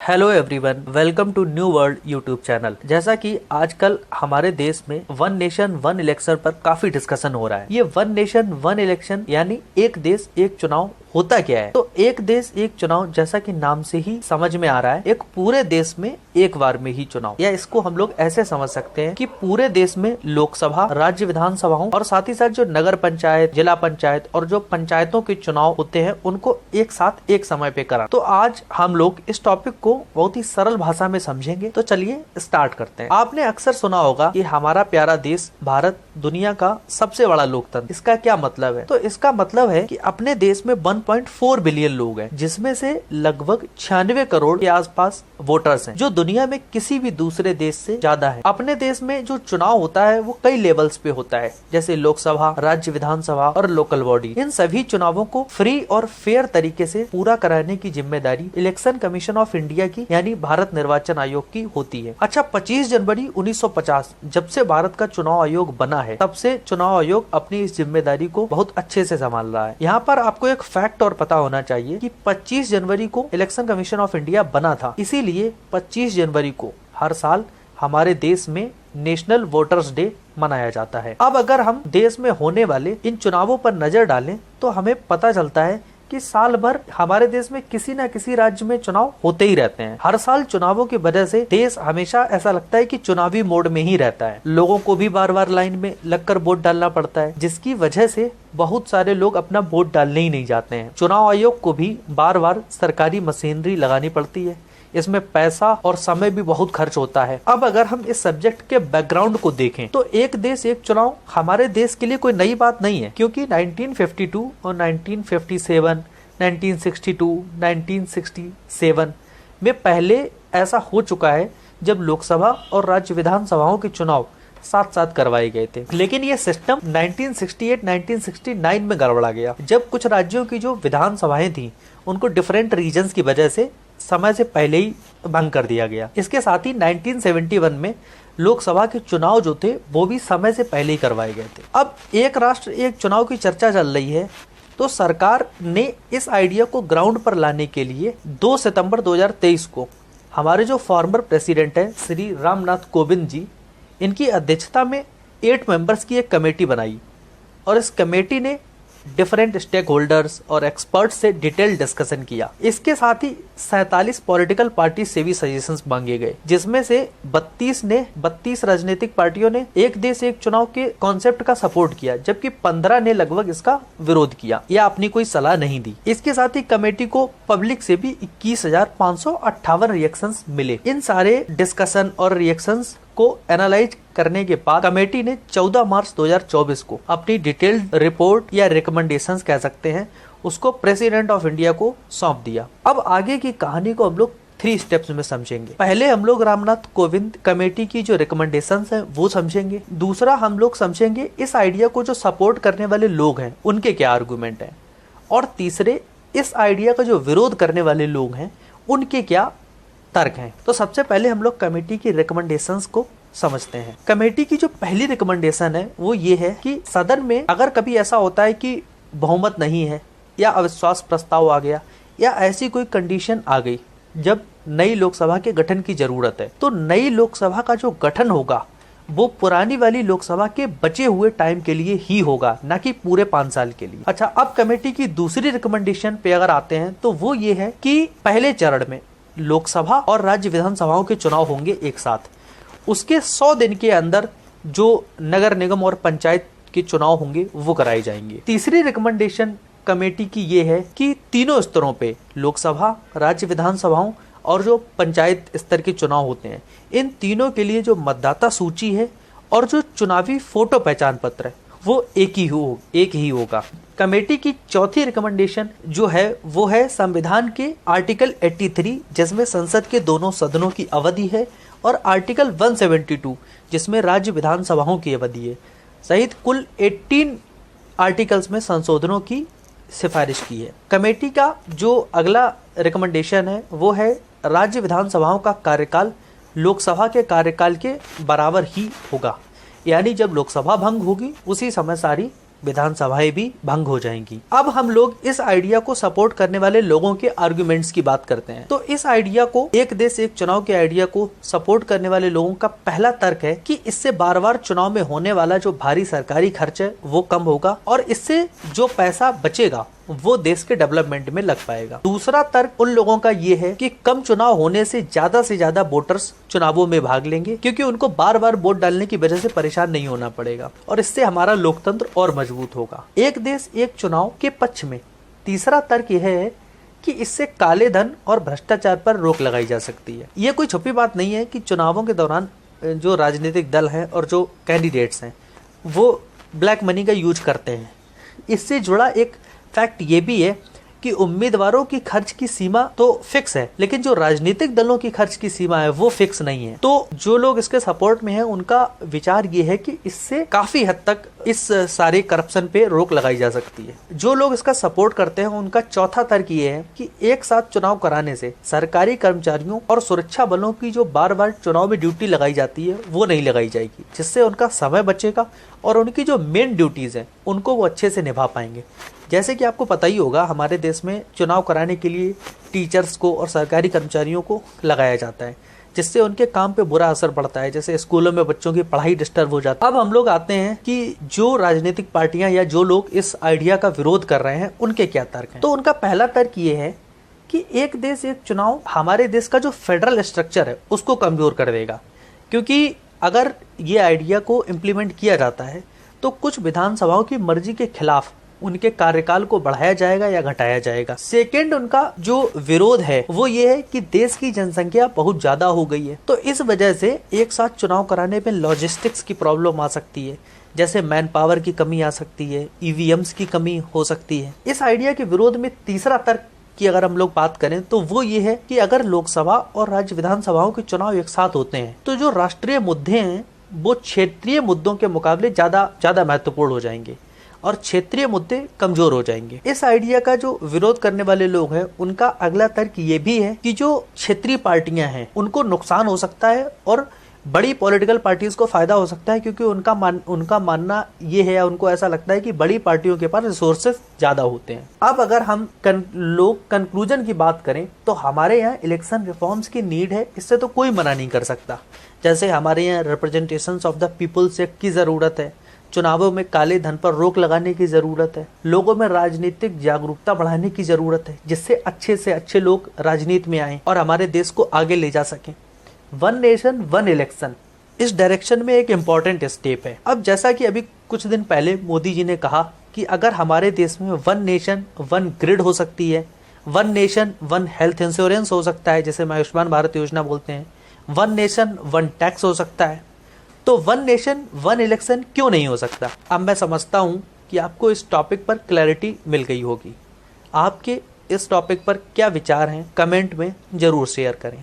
Hello everyone, welcome to new world YouTube channel. जैसा कि आजकल हमारे देश में वन नेशन वन इलेक्शन पर काफी डिस्कशन हो रहा है। ये वन नेशन वन इलेक्शन यानी एक देश एक चुनाव होता क्या है? तो एक देश एक चुनाव जैसा कि नाम से ही समझ में आ रहा है, एक पूरे देश में एक बार में ही चुनाव, या इसको हम लोग ऐसे समझ सकते हैं कि पूरे देश में लोकसभा, राज्य विधानसभाओं और साथ ही साथ जो नगर पंचायत, जिला पंचायत और जो पंचायतों के चुनाव होते हैं उनको एक साथ एक समय पे करा। तो आज हम लोग इस टॉपिक को बहुत ही सरल भाषा में समझेंगे। तो चलिए स्टार्ट करते हैं। आपने अक्सर सुना होगा कि हमारा प्यारा देश भारत दुनिया का सबसे बड़ा लोकतंत्र। इसका क्या मतलब है? तो इसका मतलब है कि अपने देश में 1.4 बिलियन लोग हैं, जिसमें से लगभग 96 करोड़ के आसपास वोटर्स हैं, जो दुनिया में किसी भी दूसरे देश से ज्यादा है। अपने देश में जो चुनाव होता है वो कई लेवल्स पे होता है, जैसे लोकसभा, राज्य विधानसभा और लोकल बॉडी। इन सभी चुनावों को फ्री और फेयर तरीके से पूरा कराने की जिम्मेदारी इलेक्शन कमीशन ऑफ इंडिया की यानी भारत निर्वाचन आयोग की होती है। अच्छा, 25 जनवरी 1950 जब से भारत का चुनाव आयोग बना है, तब से चुनाव आयोग अपनी इस जिम्मेदारी को बहुत अच्छे से संभाल रहा है। यहाँ पर आपको एक फैक्ट और पता होना चाहिए कि 25 जनवरी को इलेक्शन कमीशन ऑफ इंडिया बना था, इसीलिए 25 जनवरी को हर साल हमारे देश में नेशनल वोटर्स डे मनाया जाता है। अब अगर हम देश में होने वाले इन चुनावों पर नजर डालें तो हमें पता चलता है कि साल भर हमारे देश में किसी न किसी राज्य में चुनाव होते ही रहते हैं। हर साल चुनावों की वजह से देश हमेशा ऐसा लगता है कि चुनावी मोड में ही रहता है। लोगों को भी बार बार लाइन में लगकर वोट डालना पड़ता है, जिसकी वजह से बहुत सारे लोग अपना वोट डालने ही नहीं जाते हैं। चुनाव आयोग को भी बार बार सरकारी मशीनरी लगानी पड़ती है, इसमें पैसा और समय भी बहुत खर्च होता है। अब अगर हम इस सब्जेक्ट के बैकग्राउंड को देखें तो एक देश एक चुनाव हमारे देश के लिए कोई नई बात नहीं है, क्योंकि 1952 और 1957, 1962, 1967 में पहले ऐसा हो चुका है जब लोकसभा और राज्य विधानसभाओं के चुनाव साथ साथ करवाए गए थे। लेकिन ये सिस्टम 1968-1969 में गड़बड़ा गया, जब कुछ राज्यों की जो विधानसभाएं थी उनको डिफरेंट रीजन्स की वजह से समय से पहले ही भंग कर दिया गया। इसके साथ ही 1971 में लोकसभा के चुनाव जो थे वो भी समय से पहले ही करवाए गए थे। अब एक राष्ट्र एक चुनाव की चर्चा चल रही है, तो सरकार ने इस आइडिया को ग्राउंड पर लाने के लिए 2 सितंबर 2023 को हमारे जो फॉर्मर प्रेसिडेंट हैं श्री रामनाथ कोविंद जी, इनकी अध्यक्षता में 8 मेंबर्स की एक कमेटी बनाई और इस कमेटी ने डिफरेंट स्टेक होल्डर्स और एक्सपर्ट से डिटेल डिस्कशन किया। इसके साथ ही 47 पॉलिटिकल पार्टी से भी सजेशंस मांगे गए, जिसमें से 32 राजनीतिक पार्टियों ने एक देश एक चुनाव के कॉन्सेप्ट का सपोर्ट किया, जबकि 15 ने लगभग इसका विरोध किया या अपनी कोई सलाह नहीं दी। इसके साथ ही कमेटी को पब्लिक से भी 21,558 रिएक्शंस मिले। इन सारे डिस्कशन और रिएक्शंस को एनालाइज करने के बाद कमेटी ने 14 मार्च 2024 को अपनी डिटेल्ड रिपोर्ट या रिकमेंडेशंस कह सकते हैं उसको प्रेसिडेंट ऑफ इंडिया को सौंप दिया। अब आगे की कहानी को हम लोग 3 स्टेप्स में समझेंगे। पहले हम लोग रामनाथ कोविंद कमेटी की जो रिकमेंडेशंस हैं वो समझेंगे। दूसरा हम लोग समझेंगे इस आइडिया को जो सपोर्ट करने वाले लोग हैं उनके क्या आर्गुमेंट हैं, और तीसरे इस आइडिया का जो विरोध करने वाले लोग हैं उनके क्या तर्क हैं। तो सबसे पहले हम लोग कमेटी की रिकमेंडेशंस को समझते हैं। कमेटी की जो पहली रिकमेंडेशन है वो ये है कि सदन में अगर कभी ऐसा होता है कि बहुमत नहीं है या अविश्वास प्रस्ताव आ गया या ऐसी कोई कंडीशन आ गई जब नई लोकसभा के गठन की जरूरत है, तो नई लोकसभा का जो गठन होगा वो पुरानी वाली लोकसभा के बचे हुए टाइम के लिए ही होगा, ना कि पूरे 5 साल के लिए। अच्छा, अब कमेटी की दूसरी रिकमेंडेशन पे अगर आते हैं तो वो ये है कि पहले चरण में लोकसभा और राज्य विधानसभाओं के चुनाव होंगे एक साथ, उसके 100 दिन के अंदर जो नगर निगम और पंचायत के चुनाव होंगे वो कराए जाएंगे। तीसरी रिकमेंडेशन कमेटी की ये है कि तीनों स्तरों पे लोकसभा, राज्य विधानसभाओं और जो पंचायत स्तर के चुनाव होते हैं, इन तीनों के लिए जो मतदाता सूची है और जो चुनावी फोटो पहचान पत्र है वो एक ही होगा। कमेटी की चौथी रिकमेंडेशन जो है वो है संविधान के आर्टिकल 83, जिसमें संसद के दोनों सदनों की अवधि है, और आर्टिकल 172 जिसमें राज्य विधानसभाओं की अवधि है, सहित कुल 18 आर्टिकल्स में संशोधनों की सिफारिश की है। कमेटी का जो अगला रिकमेंडेशन है वो है राज्य विधानसभाओं का कार्यकाल लोकसभा के कार्यकाल के बराबर ही होगा, यानी जब लोकसभा भंग होगी उसी समय सारी विधानसभाएं भी भंग हो जाएंगी। अब हम लोग इस आइडिया को सपोर्ट करने वाले लोगों के आर्गुमेंट्स की बात करते हैं। तो इस आइडिया को, एक देश एक चुनाव के आइडिया को सपोर्ट करने वाले लोगों का पहला तर्क है कि इससे बार बार चुनाव में होने वाला जो भारी सरकारी खर्च है वो कम होगा और इससे जो पैसा बचेगा वो देश के डेवलपमेंट में लग पाएगा। दूसरा तर्क उन लोगों का ये है कि कम चुनाव होने से ज्यादा वोटर्स चुनावों में भाग लेंगे, क्योंकि उनको बार बार वोट डालने की वजह से परेशान नहीं होना पड़ेगा और इससे हमारा लोकतंत्र और मजबूत होगा। एक देश एक चुनाव के पक्ष में तीसरा तर्क यह है कि इससे काले धन और भ्रष्टाचार पर रोक लगाई जा सकती है। ये कोई छुपी बात नहीं है कि चुनावों के दौरान जो राजनीतिक दल हैं और जो कैंडिडेट्स हैं वो ब्लैक मनी का यूज करते हैं। इससे जुड़ा एक फैक्ट ये भी है कि उम्मीदवारों की खर्च की सीमा तो फिक्स है, लेकिन जो राजनीतिक दलों की खर्च की सीमा है वो फिक्स नहीं है। तो जो लोग इसके सपोर्ट में हैं उनका विचार ये है कि इससे काफी हद तक इस सारे करप्शन पे रोक लगाई जा सकती है। जो लोग इसका सपोर्ट करते हैं उनका चौथा तर्क ये है कि एक साथ चुनाव कराने से सरकारी कर्मचारियों और सुरक्षा बलों की जो बार बार चुनाव में ड्यूटी लगाई जाती है वो नहीं लगाई जाएगी, जिससे उनका समय बचेगा और उनकी जो मेन ड्यूटीज हैं उनको वो अच्छे से निभा पाएंगे। जैसे कि आपको पता ही होगा, हमारे देश में चुनाव कराने के लिए टीचर्स को और सरकारी कर्मचारियों को लगाया जाता है, जिससे उनके काम पे बुरा असर पड़ता है। जैसे स्कूलों में बच्चों की पढ़ाई डिस्टर्ब हो जाती है। अब हम लोग आते हैं कि जो राजनीतिक पार्टियां या जो लोग इस आइडिया का विरोध कर रहे हैं उनके क्या तर्क हैं। तो उनका पहला तर्क ये है कि एक देश एक चुनाव हमारे देश का जो फेडरल स्ट्रक्चर है उसको कमजोर कर देगा, क्योंकि अगर ये आइडिया को इम्प्लीमेंट किया जाता है तो कुछ विधानसभाओं की मर्जी के खिलाफ उनके कार्यकाल को बढ़ाया जाएगा या घटाया जाएगा। सेकेंड, उनका जो विरोध है वो ये है कि देश की जनसंख्या बहुत ज्यादा हो गई है, तो इस वजह से एक साथ चुनाव कराने में लॉजिस्टिक्स की प्रॉब्लम आ सकती है, जैसे मैन पावर की कमी आ सकती है, ईवीएम्स की कमी हो सकती है। इस आइडिया के विरोध में तीसरा तर्क की अगर हम लोग बात करें तो वो ये है कि अगर लोकसभा और राज्य विधानसभाओं के चुनाव एक साथ होते हैं तो जो राष्ट्रीय मुद्दे हैं वो क्षेत्रीय मुद्दों के मुकाबले ज्यादा महत्वपूर्ण हो जाएंगे और क्षेत्रीय मुद्दे कमजोर हो जाएंगे। इस आइडिया का जो विरोध करने वाले लोग हैं उनका अगला तर्क ये भी है कि जो क्षेत्रीय पार्टियां हैं उनको नुकसान हो सकता है और बड़ी पॉलिटिकल पार्टीज को फायदा हो सकता है, क्योंकि उनका मानना ये है, उनको ऐसा लगता है कि बड़ी पार्टियों के पास रिसोर्सेज ज्यादा होते हैं। अब अगर हम कंक्लूजन की बात करें तो हमारे यहाँ इलेक्शन रिफॉर्म्स की नीड है, इससे तो कोई मना नहीं कर सकता। जैसे हमारे यहाँ representation of the people's act की जरूरत है, चुनावों में काले धन पर रोक लगाने की जरूरत है, लोगों में राजनीतिक जागरूकता बढ़ाने की जरूरत है, जिससे अच्छे से अच्छे लोग राजनीति में आए और हमारे देश को आगे ले जा सकें। वन नेशन वन इलेक्शन इस डायरेक्शन में एक इम्पॉर्टेंट स्टेप है। अब जैसा कि अभी कुछ दिन पहले मोदी जी ने कहा कि अगर हमारे देश में वन नेशन वन ग्रिड हो सकती है, one nation one health insurance हो सकता है, जैसे आयुष्मान भारत योजना बोलते हैं, वन नेशन वन टैक्स हो सकता है, तो वन नेशन वन इलेक्शन क्यों नहीं हो सकता। अब मैं समझता हूं कि आपको इस टॉपिक पर क्लैरिटी मिल गई होगी। आपके इस टॉपिक पर क्या विचार हैं कमेंट में जरूर शेयर करें।